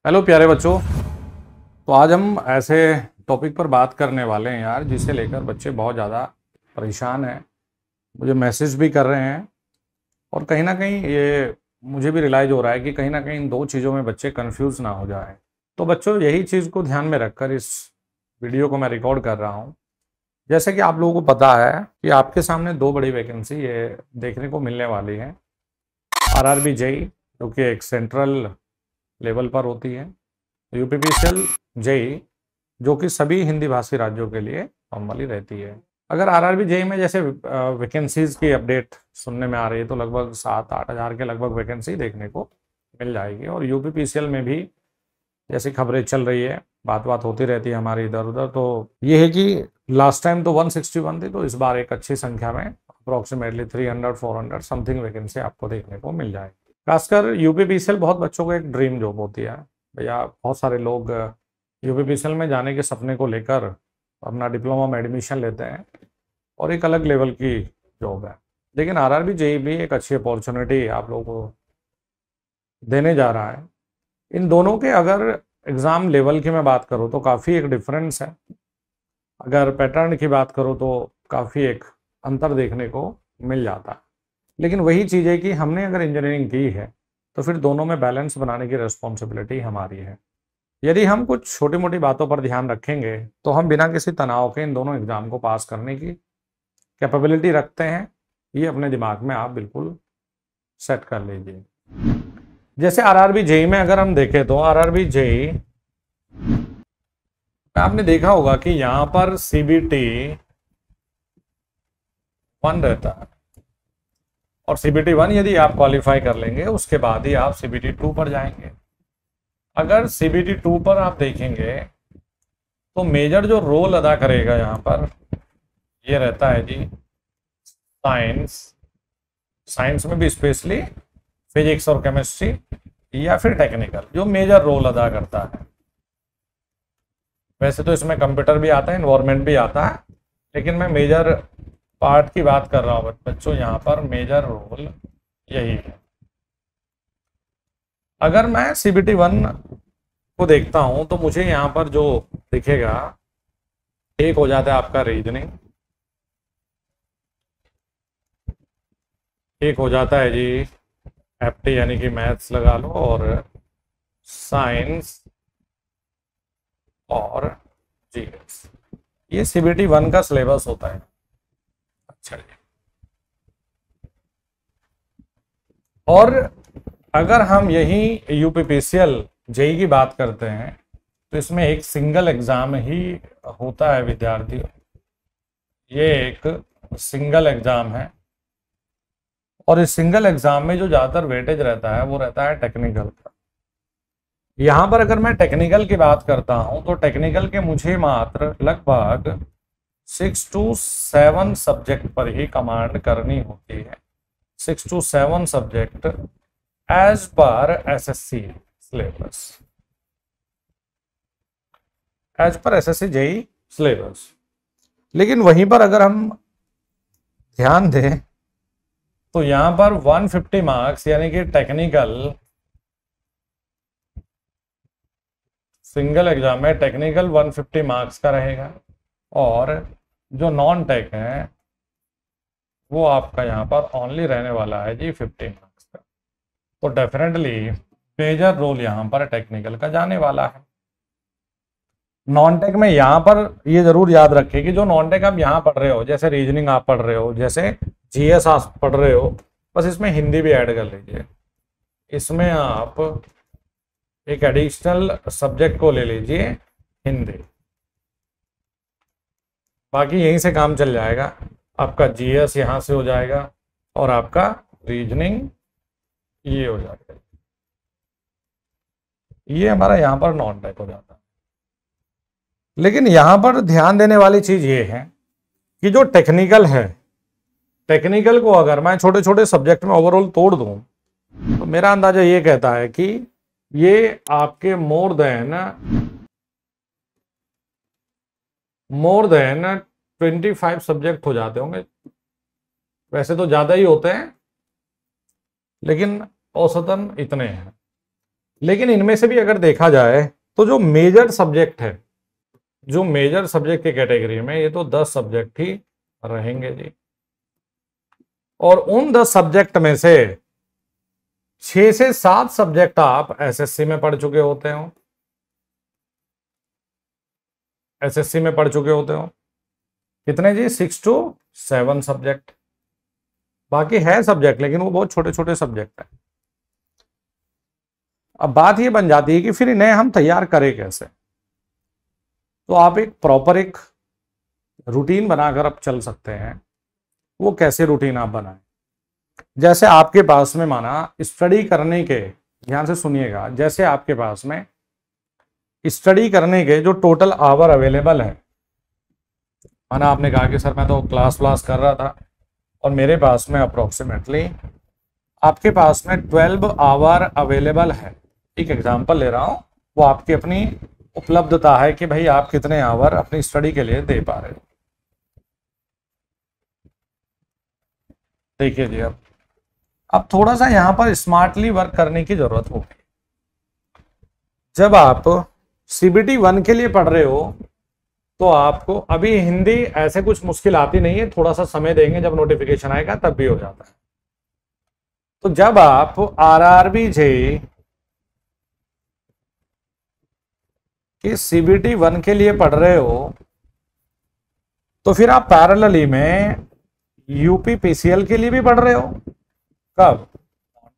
Hello प्यारे बच्चों। तो आज हम ऐसे टॉपिक पर बात करने वाले हैं यार, जिसे लेकर बच्चे बहुत ज़्यादा परेशान हैं, मुझे मैसेज भी कर रहे हैं। और कहीं ना कहीं ये मुझे भी रियलाइज़ हो रहा है कि कहीं ना कहीं इन दो चीज़ों में बच्चे कंफ्यूज ना हो जाएं। तो बच्चों, यही चीज़ को ध्यान में रखकर इस वीडियो को मैं रिकॉर्ड कर रहा हूँ। जैसे कि आप लोगों को पता है कि आपके सामने दो बड़ी वैकेंसी ये देखने को मिलने वाली है। आरआरबी जेई, जो कि एक सेंट्रल लेवल पर होती है। यूपीपीसीएल जेई, जो कि सभी हिंदी भाषी राज्यों के लिए नॉर्मली रहती है। अगर आरआरबी जेई में जैसे वैकेंसीज की अपडेट सुनने में आ रही है, तो लगभग 7-8 हज़ार के लगभग वैकेंसी देखने को मिल जाएगी। और यूपीपीसीएल में भी जैसी खबरें चल रही है, बात बात होती रहती है हमारी इधर उधर, तो ये है कि लास्ट टाइम तो 161 थी, तो इस बार एक अच्छी संख्या में अप्रोक्सीमेटली 300-400 समथिंग वैकेंसी आपको देखने को मिल जाएगी। खासकर यूपीपीसीएल बहुत बच्चों को एक ड्रीम जॉब होती है भैया। बहुत सारे लोग यूपीपीसीएल में जाने के सपने को लेकर अपना डिप्लोमा में एडमिशन लेते हैं और एक अलग लेवल की जॉब है। लेकिन आरआरबी जेई भी एक अच्छी अपॉर्चुनिटी आप लोगों को देने जा रहा है। इन दोनों के अगर एग्ज़ाम लेवल की मैं बात करूँ तो काफ़ी एक डिफरेंस है। अगर पैटर्न की बात करूँ तो काफ़ी एक अंतर देखने को मिल जाता है। लेकिन वही चीज़ है कि हमने अगर इंजीनियरिंग की है तो फिर दोनों में बैलेंस बनाने की रिस्पॉन्सिबिलिटी हमारी है। यदि हम कुछ छोटी मोटी बातों पर ध्यान रखेंगे तो हम बिना किसी तनाव के इन दोनों एग्ज़ाम को पास करने की कैपेबिलिटी रखते हैं। ये अपने दिमाग में आप बिल्कुल सेट कर लीजिए। जैसे आरआरबी जेई में अगर हम देखें तो आरआरबी जेई आपने देखा होगा कि यहाँ पर सीबीटी 1 रहता है, और सीबीटी 1 यदि आप क्वालिफाई कर लेंगे उसके बाद ही आप सीबीटी 2 पर जाएंगे। अगर सीबीटी 2 पर आप देखेंगे तो मेजर जो रोल अदा करेगा यहाँ पर ये रहता है जी साइंस में भी स्पेशली फिजिक्स और केमिस्ट्री, या फिर टेक्निकल जो मेजर रोल अदा करता है। वैसे तो इसमें कंप्यूटर भी आता है, इन्वायरमेंट भी आता है, लेकिन मैं मेजर पार्ट की बात कर रहा हूँ बच्चों। यहाँ पर मेजर रोल यही है। अगर मैं सीबीटी 1 को देखता हूं तो मुझे यहाँ पर जो दिखेगा, एक हो जाता है आपका रीजनिंग, एक हो जाता है जी एप्टी यानी कि मैथ्स लगा लो, और साइंस और जीएस। ये सीबीटी 1 का सिलेबस होता है। अच्छा जी। और अगर हम यही यूपीपीसीएल जेई की बात करते हैं तो इसमें एक सिंगल एग्जाम ही होता है विद्यार्थियों। ये एक सिंगल एग्जाम है, और इस सिंगल एग्जाम में जो ज़्यादातर वेटेज रहता है वो रहता है टेक्निकल का। यहाँ पर अगर मैं टेक्निकल की बात करता हूँ तो टेक्निकल के मुझे मात्र लगभग 6 to 7 सब्जेक्ट पर ही कमांड करनी होती है। 6 to 7 subject as per SSC syllabus, as per SSC JE syllabus. लेकिन वहीं पर अगर हम ध्यान दें तो यहां पर 150 मार्क्स यानी कि टेक्निकल सिंगल एग्जाम में टेक्निकल 150 मार्क्स का रहेगा, और जो नॉन टेक है वो आपका यहाँ पर ओनली रहने वाला है जी 50 मार्क्स का। तो डेफिनेटली मेजर रोल यहाँ पर टेक्निकल का जाने वाला है। नॉन टेक में यहाँ पर ये जरूर याद रखें कि जो नॉन टेक आप यहाँ पढ़ रहे हो, जैसे रीजनिंग आप पढ़ रहे हो, जैसे जीएस आप पढ़ रहे हो, बस इसमें हिंदी भी ऐड कर लीजिए। इसमें आप एक एडिशनल सब्जेक्ट को ले लीजिए हिंदी, बाकी यहीं से काम चल जाएगा। आपका जीएस यहाँ से हो जाएगा और आपका रीजनिंग ये हो जाएगा। ये हमारा यहाँ पर नॉन टेक हो जाता है। लेकिन यहाँ पर ध्यान देने वाली चीज ये है कि जो टेक्निकल है, टेक्निकल को अगर मैं छोटे छोटे सब्जेक्ट में ओवरऑल तोड़ दूं तो मेरा अंदाजा ये कहता है कि ये आपके मोर देन 25 सब्जेक्ट हो जाते होंगे। वैसे तो ज्यादा ही होते हैं, लेकिन औसतन इतने हैं। लेकिन इनमें से भी अगर देखा जाए तो जो मेजर सब्जेक्ट है, जो मेजर सब्जेक्ट की कैटेगरी में, ये तो 10 सब्जेक्ट ही रहेंगे जी। और उन 10 सब्जेक्ट में से 6 से 7 सब्जेक्ट आप एसएससी में पढ़ चुके होते हो, एसएससी में पढ़ चुके होते हो। कितने जी? 6 to 7 सब्जेक्ट। बाकी है सब्जेक्ट, लेकिन वो बहुत छोटे छोटे सब्जेक्ट है। अब बात ये बन जाती है कि फिर इन्हें हम तैयार करें कैसे। तो आप एक प्रॉपर एक रूटीन बनाकर आप चल सकते हैं। वो कैसे रूटीन आप बनाएं? जैसे आपके पास में माना स्टडी करने के, ध्यान से सुनिएगा, जैसे आपके पास में स्टडी करने के जो टोटल आवर अवेलेबल है, माना आपने कहा कि सर मैं तो क्लास कर रहा था और मेरे पास में अप्रोक्सीमेटली आपके पास में 12 आवर अवेलेबल है। एक एग्जांपल ले रहा हूं, वो आपकी अपनी उपलब्धता है कि भाई आप कितने आवर अपनी स्टडी के लिए दे पा रहे हो। देखिए जी, अब थोड़ा सा यहां पर स्मार्टली वर्क करने की जरूरत होगी। जब आप सीबीटी 1 के लिए पढ़ रहे हो तो आपको अभी हिंदी ऐसे कुछ मुश्किल आती नहीं है, थोड़ा सा समय देंगे, जब नोटिफिकेशन आएगा तब भी हो जाता है। तो जब आप आरआरबी जेईई कि सीबीटी 1 के लिए पढ़ रहे हो तो फिर आप पैरेलली में यूपी पीसीएल के लिए भी पढ़ रहे हो। कब?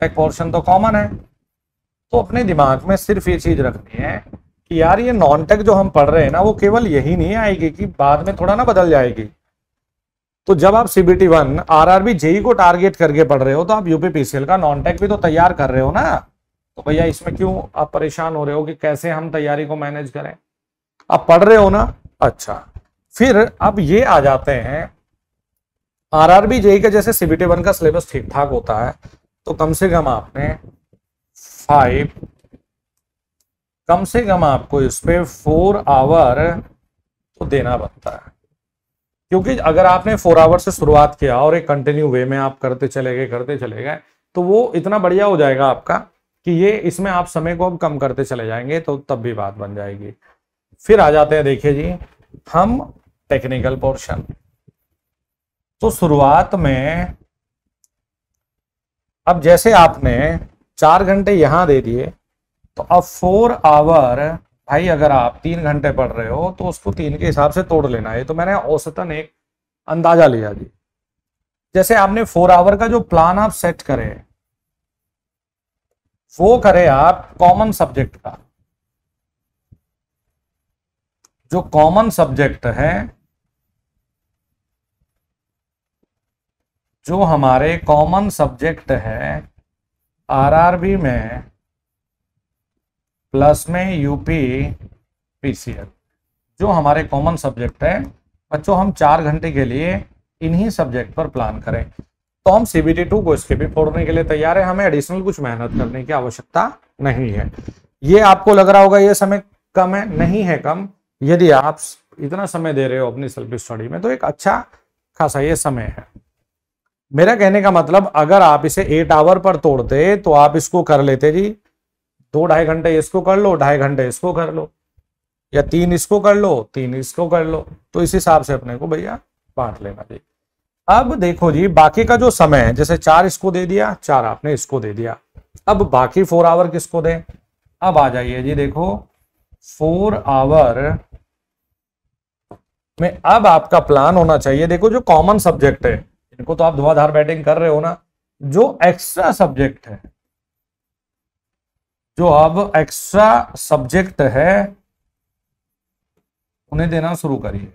टेक पोर्शन तो कॉमन है। तो अपने दिमाग में सिर्फ ये चीज रखनी है कि यार ये नॉन टेक जो हम पढ़ रहे हैं ना, वो केवल यही नहीं आएगी कि बाद में थोड़ा ना बदल जाएगी। तो जब आप सीबीटी 1 आरआरबी जेईई को टारगेट करके पढ़ रहे हो तो आप यूपी पीसीएल का नॉन टेक भी तो तैयार कर रहे हो ना। तो भैया इसमें क्यों आप परेशान हो रहे हो कि कैसे हम तैयारी को मैनेज करें? आप पढ़ रहे हो ना। अच्छा, फिर अब ये आ जाते हैं आरआरबी जेईई का, जैसे सीबीटी 1 का सिलेबस ठीक ठाक होता है तो कम से कम आपको इस पे 4 आवर तो देना बनता है। क्योंकि अगर आपने 4 आवर से शुरुआत किया और एक कंटिन्यू वे में आप करते चले गए तो वो इतना बढ़िया हो जाएगा आपका कि ये इसमें आप समय को अब कम करते चले जाएंगे तो तब भी बात बन जाएगी। फिर आ जाते हैं, देखिए जी, हम टेक्निकल पोर्शन। तो शुरुआत में अब जैसे आपने 4 घंटे यहां दे दिए तो अब 4 आवर, भाई अगर आप 3 घंटे पढ़ रहे हो तो उसको 3 के हिसाब से तोड़ लेना है। तो मैंने औसतन एक अंदाजा लिया जी। जैसे आपने 4 आवर का जो प्लान आप सेट करें वो करें आप कॉमन सब्जेक्ट का। जो कॉमन सब्जेक्ट है, जो हमारे कॉमन सब्जेक्ट है आरआरबी में प्लस में यूपी पीसीएल, जो हमारे कॉमन सब्जेक्ट है बच्चों, हम 4 घंटे के लिए इन्हीं सब्जेक्ट पर प्लान करें तो हम सीबीटी 2 को इसके भी फोड़ने के लिए तैयार है। हमें एडिशनल कुछ मेहनत करने की आवश्यकता नहीं है। ये आपको लग रहा होगा ये समय कम है, नहीं है कम। यदि आप इतना समय दे रहे हो अपनी सेल्फ स्टडी में तो एक अच्छा खासा ये समय है। मेरा कहने का मतलब, अगर आप इसे 8 आवर पर तोड़ते तो आप इसको कर लेते जी 2-2.5 घंटे इसको कर लो, 2.5 घंटे इसको कर लो, या 3 इसको कर लो, 3 इसको कर लो। तो इस हिसाब से अपने को भैया बांट लेना जी। अब देखो जी, बाकी का जो समय है, जैसे 4 इसको दे दिया, 4 आपने इसको दे दिया, अब बाकी 4 आवर किसको दें? अब आ जाइए जी, देखो 4 आवर में अब आपका प्लान होना चाहिए। देखो जो कॉमन सब्जेक्ट है इनको तो आप धुआंधार बैटिंग कर रहे हो ना। जो एक्स्ट्रा सब्जेक्ट है, जो अब एक्स्ट्रा सब्जेक्ट है, उन्हें देना शुरू करिए।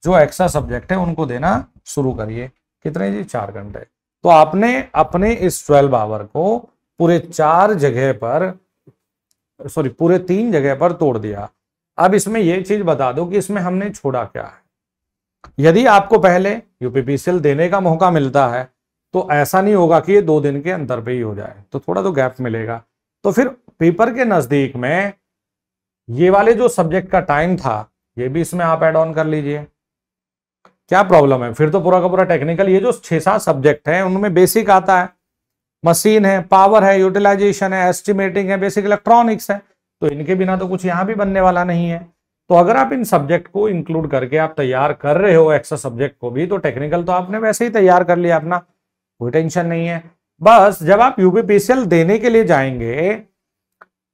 जो एक्स्ट्रा सब्जेक्ट है उनको देना शुरू करिए। कितने जी? 4 घंटे। तो आपने अपने इस 12 आवर को पूरे 4 जगह पर, सॉरी पूरे 3 जगह पर तोड़ दिया। अब इसमें यह चीज बता दो कि इसमें हमने छोड़ा क्या है। यदि आपको पहले यूपीपीसीएल देने का मौका मिलता है तो ऐसा नहीं होगा कि ये 2 दिन के अंतर पे ही हो जाए, तो थोड़ा तो गैप मिलेगा। तो फिर पेपर के नजदीक में ये वाले जो सब्जेक्ट का टाइम था ये भी इसमें आप ऐड ऑन कर लीजिए। क्या प्रॉब्लम है? फिर तो पूरा का पूरा टेक्निकल, ये जो 6-7 सब्जेक्ट है उनमें बेसिक आता है, मशीन है, पावर है, यूटिलाइजेशन है, एस्टिमेटिंग है, बेसिक इलेक्ट्रॉनिक्स है। तो इनके बिना तो कुछ यहां भी बनने वाला नहीं है। तो अगर आप इन सब्जेक्ट को इंक्लूड करके आप तैयार कर रहे हो एक्स्ट्रा सब्जेक्ट को भी, तो टेक्निकल तो आपने वैसे ही तैयार कर लिया अपना, कोई टेंशन नहीं है। बस जब आप यूपीपीसीएल देने के लिए जाएंगे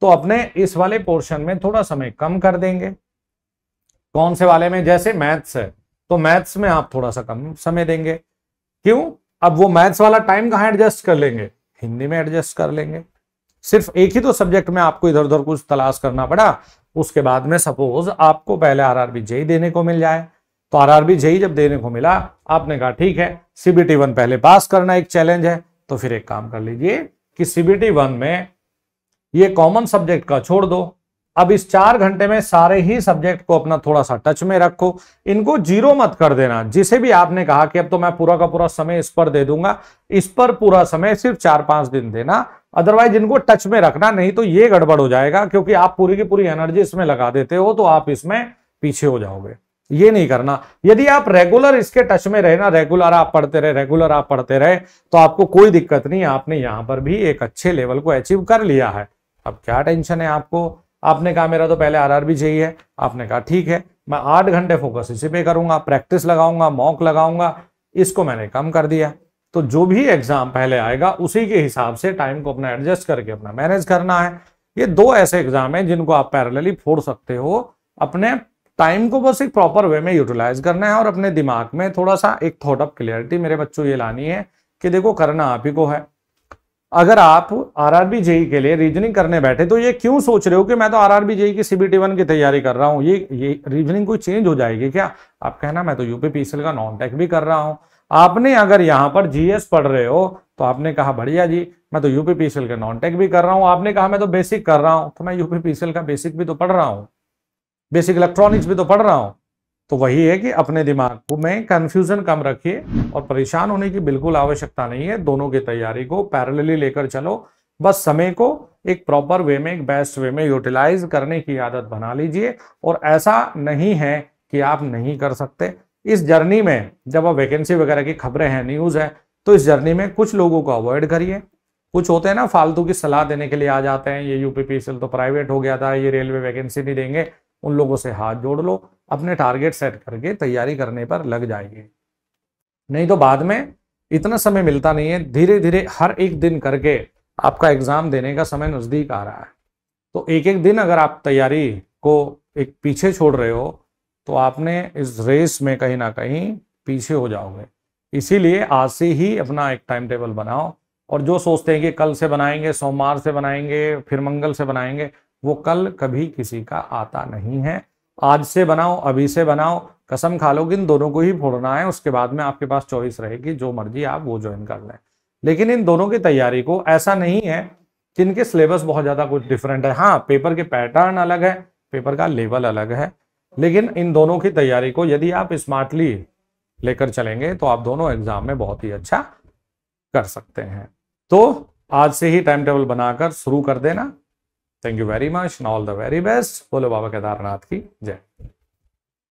तो अपने इस वाले पोर्शन में थोड़ा समय कम कर देंगे। कौन से वाले में? जैसे मैथ्स है तो मैथ्स में आप थोड़ा सा कम समय देंगे। क्यों? अब वो मैथ्स वाला टाइम कहां एडजस्ट कर लेंगे? हिंदी में एडजस्ट कर लेंगे। सिर्फ एक ही तो सब्जेक्ट में आपको इधर उधर कुछ तलाश करना पड़ा। उसके बाद में सपोज आपको पहले आरआरबी जेई देने को मिल जाए, तो आरआरबी जेई जब देने को मिला, आपने कहा ठीक है सीबीटी 1 पहले पास करना एक चैलेंज है, तो फिर एक काम कर लीजिए कि सीबीटी 1 में ये कॉमन सब्जेक्ट का छोड़ दो। अब इस 4 घंटे में सारे ही सब्जेक्ट को अपना थोड़ा सा टच में रखो, इनको जीरो मत कर देना। जिसे भी आपने कहा कि अब तो मैं पूरा का पूरा समय इस पर दे दूंगा, इस पर पूरा समय सिर्फ 4-5 दिन देना। अदरवाइज इनको टच में रखना, नहीं तो ये गड़बड़ हो जाएगा, क्योंकि आप पूरी की पूरी एनर्जी इसमें लगा देते हो तो आप इसमें पीछे हो जाओगे। ये नहीं करना। यदि आप रेगुलर इसके टच में रहे ना, रेगुलर आप पढ़ते रहे, रेगुलर आप पढ़ते रहे, तो आपको कोई दिक्कत नहीं। आपने यहां पर भी एक अच्छे लेवल को अचीव कर लिया है। अब क्या टेंशन है आपको? आपने कहा मेरा तो पहले आरआरबी चाहिए, आपने कहा ठीक है मैं 8 घंटे फोकस इसी पे करूंगा, प्रैक्टिस लगाऊंगा, मॉक लगाऊंगा, इसको मैंने कम कर दिया। तो जो भी एग्जाम पहले आएगा उसी के हिसाब से टाइम को अपना एडजस्ट करके अपना मैनेज करना है। ये 2 ऐसे एग्जाम है जिनको आप पैरेलली फोड़ सकते हो। अपने टाइम को बस एक प्रॉपर वे में यूटिलाइज करना है और अपने दिमाग में थोड़ा सा एक थॉट ऑफ क्लियरिटी मेरे बच्चों ये लानी है कि देखो करना आप ही को है। अगर आप आरआरबी जेई के लिए रीजनिंग करने बैठे तो ये क्यों सोच रहे हो कि मैं तो आरआरबी जेई की सीबीटी 1 की तैयारी कर रहा हूं, ये रीजनिंग कोई चेंज हो जाएगी क्या? आप कहना मैं तो यूपीपीसीएल का नॉन टेक भी कर रहा हूं। आपने अगर यहां पर जीएस पढ़ रहे हो तो आपने कहा बढ़िया जी मैं तो यूपीपीसीएल का नॉन टेक भी कर रहा हूं। आपने कहा मैं तो बेसिक कर रहा हूं, तो मैं यूपीपीसीएल का बेसिक भी तो पढ़ रहा हूं, बेसिक इलेक्ट्रॉनिक्स भी तो पढ़ रहा हूं। तो वही है कि अपने दिमाग में कंफ्यूजन कम रखिए और परेशान होने की बिल्कुल आवश्यकता नहीं है। दोनों की तैयारी को पैरेलली लेकर चलो, बस समय को एक प्रॉपर वे में, एक बेस्ट वे में यूटिलाइज करने की आदत बना लीजिए। और ऐसा नहीं है कि आप नहीं कर सकते। इस जर्नी में जब आप वैकेंसी वगैरह की खबरें हैं, न्यूज है, तो इस जर्नी में कुछ लोगों को अवॉइड करिए। कुछ होते हैं ना फालतू की सलाह देने के लिए आ जाते हैं, ये यूपीपीसीएल तो प्राइवेट हो गया था, ये रेलवे वैकेंसी नहीं देंगे। उन लोगों से हाथ जोड़ लो, अपने टारगेट सेट करके तैयारी करने पर लग जाइए। नहीं तो बाद में इतना समय मिलता नहीं है। धीरे धीरे हर एक दिन करके आपका एग्जाम देने का समय नजदीक आ रहा है। तो एक एक दिन अगर आप तैयारी को एक पीछे छोड़ रहे हो तो आपने इस रेस में कहीं ना कहीं पीछे हो जाओगे। इसीलिए आज से ही अपना एक टाइम टेबल बनाओ। और जो सोचते हैं कि कल से बनाएंगे, सोमवार से बनाएंगे, फिर मंगल से बनाएंगे, वो कल कभी किसी का आता नहीं है। आज से बनाओ, अभी से बनाओ, कसम खा लो कि इन दोनों को ही फोड़ना है। उसके बाद में आपके पास चॉइस रहेगी, जो मर्जी आप वो ज्वाइन कर लें। लेकिन इन दोनों की तैयारी को ऐसा नहीं है कि इनके सिलेबस बहुत ज्यादा कुछ डिफरेंट है। हाँ, पेपर के पैटर्न अलग है, पेपर का लेवल अलग है, लेकिन इन दोनों की तैयारी को यदि आप स्मार्टली लेकर चलेंगे तो आप दोनों एग्जाम में बहुत ही अच्छा कर सकते हैं। तो आज से ही टाइम टेबल बनाकर शुरू कर देना। Thank you very much, all the very best. बोलो बाबा केदारनाथ की जय।